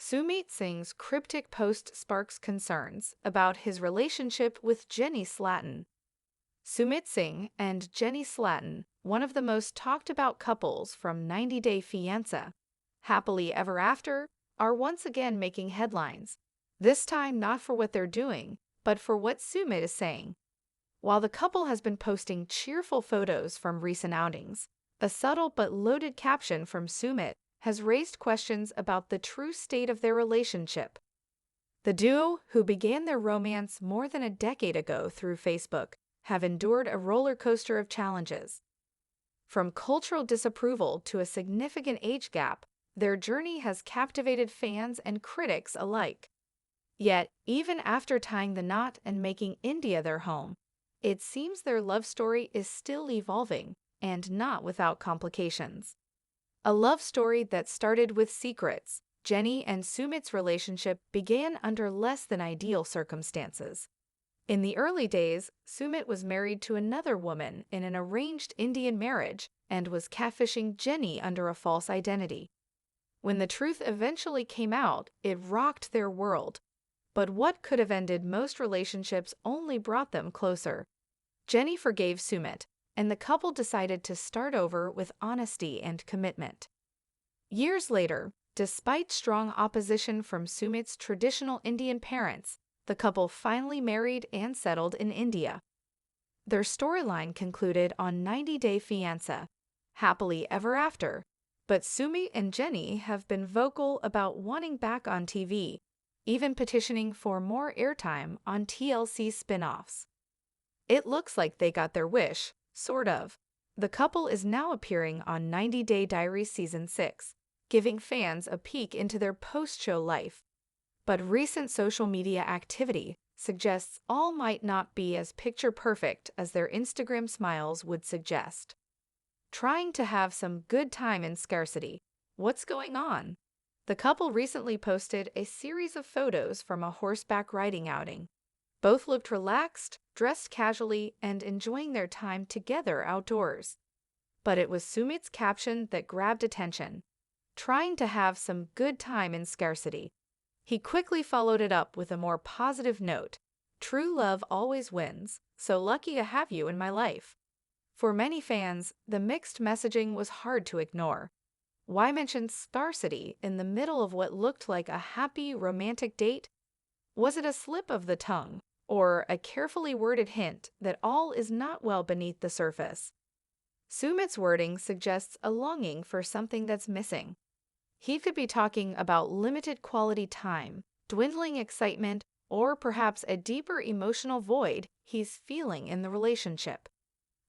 Sumit Singh's cryptic post sparks concerns about his relationship with Jenny Slatten. Sumit Singh and Jenny Slatten, one of the most talked about couples from 90 Day Fiancé, Happily Ever After, are once again making headlines. This time not for what they're doing, but for what Sumit is saying. While the couple has been posting cheerful photos from recent outings, a subtle but loaded caption from Sumit has raised questions about the true state of their relationship. The duo, who began their romance more than a decade ago through Facebook, have endured a roller coaster of challenges. From cultural disapproval to a significant age gap, their journey has captivated fans and critics alike. Yet, even after tying the knot and making India their home, it seems their love story is still evolving, and not without complications. A love story that started with secrets, Jenny and Sumit's relationship began under less than ideal circumstances. In the early days, Sumit was married to another woman in an arranged Indian marriage and was catfishing Jenny under a false identity. When the truth eventually came out, it rocked their world. But what could have ended most relationships only brought them closer. Jenny forgave Sumit, and the couple decided to start over with honesty and commitment. Years later, despite strong opposition from Sumit's traditional Indian parents, the couple finally married and settled in India. Their storyline concluded on 90 Day Fiancé, Happily Ever After, but Sumit and Jenny have been vocal about wanting back on TV, even petitioning for more airtime on TLC spin-offs. It looks like they got their wish, sort of. The couple is now appearing on 90 Day Diaries Season 6, giving fans a peek into their post-show life. But recent social media activity suggests all might not be as picture-perfect as their Instagram smiles would suggest. Trying to have some good time in scarcity. What's going on? The couple recently posted a series of photos from a horseback riding outing. Both looked relaxed, dressed casually, and enjoying their time together outdoors. But it was Sumit's caption that grabbed attention. Trying to have some good time in scarcity. He quickly followed it up with a more positive note. True love always wins, so lucky to have you in my life. For many fans, the mixed messaging was hard to ignore. Why mention scarcity in the middle of what looked like a happy, romantic date? Was it a slip of the tongue, or a carefully worded hint that all is not well beneath the surface? Sumit's wording suggests a longing for something that's missing. He could be talking about limited quality time, dwindling excitement, or perhaps a deeper emotional void he's feeling in the relationship.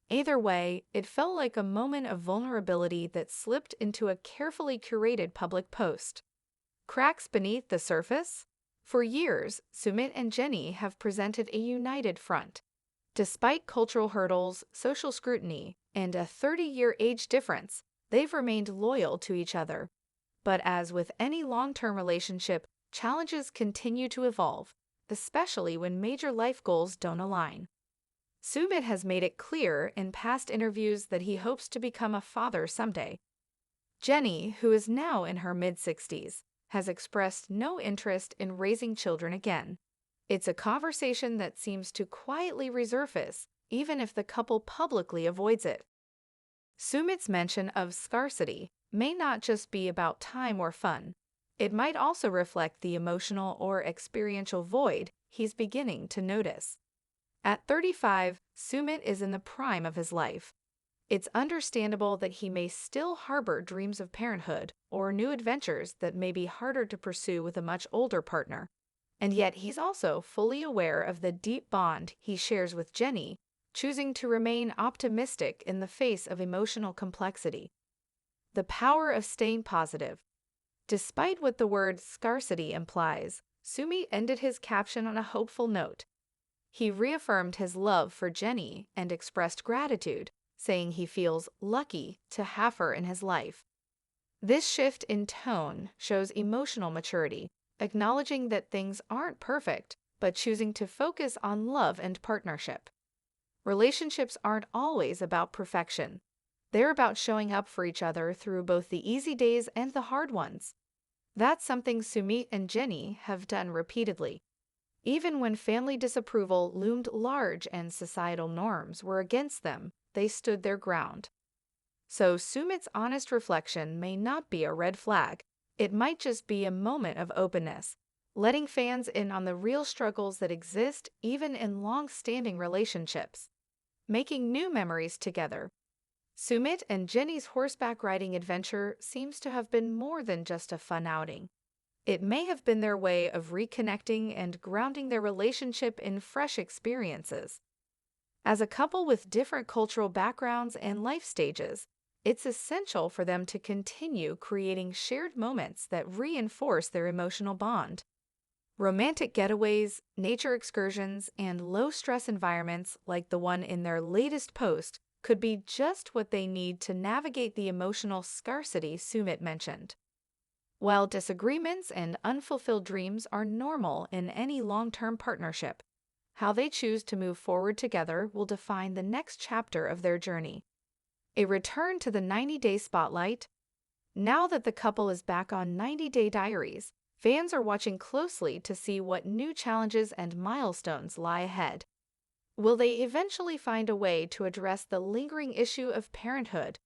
Either way, it felt like a moment of vulnerability that slipped into a carefully curated public post. Cracks beneath the surface? For years, Sumit and Jenny have presented a united front. Despite cultural hurdles, social scrutiny, and a 30-year age difference, they've remained loyal to each other. But as with any long-term relationship, challenges continue to evolve, especially when major life goals don't align. Sumit has made it clear in past interviews that he hopes to become a father someday. Jenny, who is now in her mid-60s, has expressed no interest in raising children again. It's a conversation that seems to quietly resurface, even if the couple publicly avoids it. Sumit's mention of scarcity may not just be about time or fun. It might also reflect the emotional or experiential void he's beginning to notice. At 35, Sumit is in the prime of his life. It's understandable that he may still harbor dreams of parenthood or new adventures that may be harder to pursue with a much older partner. And yet he's also fully aware of the deep bond he shares with Jenny, choosing to remain optimistic in the face of emotional complexity. The power of staying positive. Despite what the word scarcity implies, Sumit ended his caption on a hopeful note. He reaffirmed his love for Jenny and expressed gratitude, saying he feels lucky to have her in his life. This shift in tone shows emotional maturity, acknowledging that things aren't perfect, but choosing to focus on love and partnership. Relationships aren't always about perfection. They're about showing up for each other through both the easy days and the hard ones. That's something Sumit and Jenny have done repeatedly. Even when family disapproval loomed large and societal norms were against them, they stood their ground. So Sumit's honest reflection may not be a red flag. It might just be a moment of openness, letting fans in on the real struggles that exist even in long-standing relationships. Making new memories together. Sumit and Jenny's horseback riding adventure seems to have been more than just a fun outing. It may have been their way of reconnecting and grounding their relationship in fresh experiences. As a couple with different cultural backgrounds and life stages, it's essential for them to continue creating shared moments that reinforce their emotional bond. Romantic getaways, nature excursions, and low-stress environments like the one in their latest post could be just what they need to navigate the emotional scarcity Sumit mentioned. While disagreements and unfulfilled dreams are normal in any long-term partnership, how they choose to move forward together will define the next chapter of their journey. A return to the 90-day spotlight. Now that the couple is back on 90-day diaries, fans are watching closely to see what new challenges and milestones lie ahead. Will they eventually find a way to address the lingering issue of parenthood?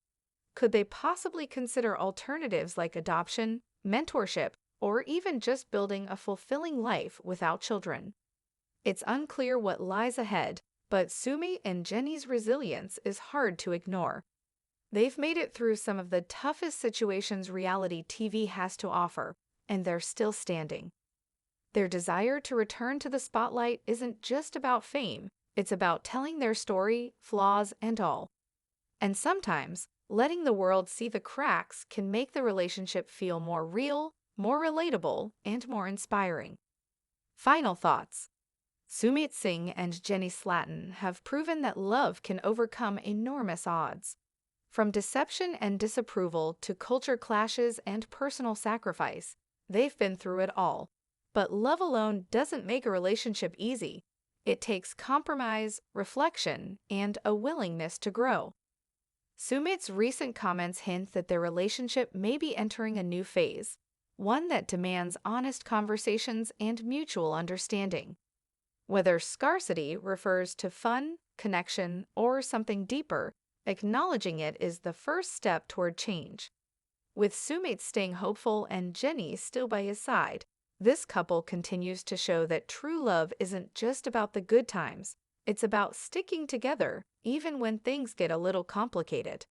Could they possibly consider alternatives like adoption, mentorship, or even just building a fulfilling life without children? It's unclear what lies ahead, but Sumi and Jenny's resilience is hard to ignore. They've made it through some of the toughest situations reality TV has to offer, and they're still standing. Their desire to return to the spotlight isn't just about fame, it's about telling their story, flaws and all. And sometimes, letting the world see the cracks can make the relationship feel more real, more relatable, and more inspiring. Final thoughts. Sumit Singh and Jenny Slatten have proven that love can overcome enormous odds. From deception and disapproval to culture clashes and personal sacrifice, they've been through it all. But love alone doesn't make a relationship easy. It takes compromise, reflection, and a willingness to grow. Sumit's recent comments hint that their relationship may be entering a new phase, one that demands honest conversations and mutual understanding. Whether scarcity refers to fun, connection, or something deeper, acknowledging it is the first step toward change. With Sumit staying hopeful and Jenny still by his side, this couple continues to show that true love isn't just about the good times, it's about sticking together even when things get a little complicated.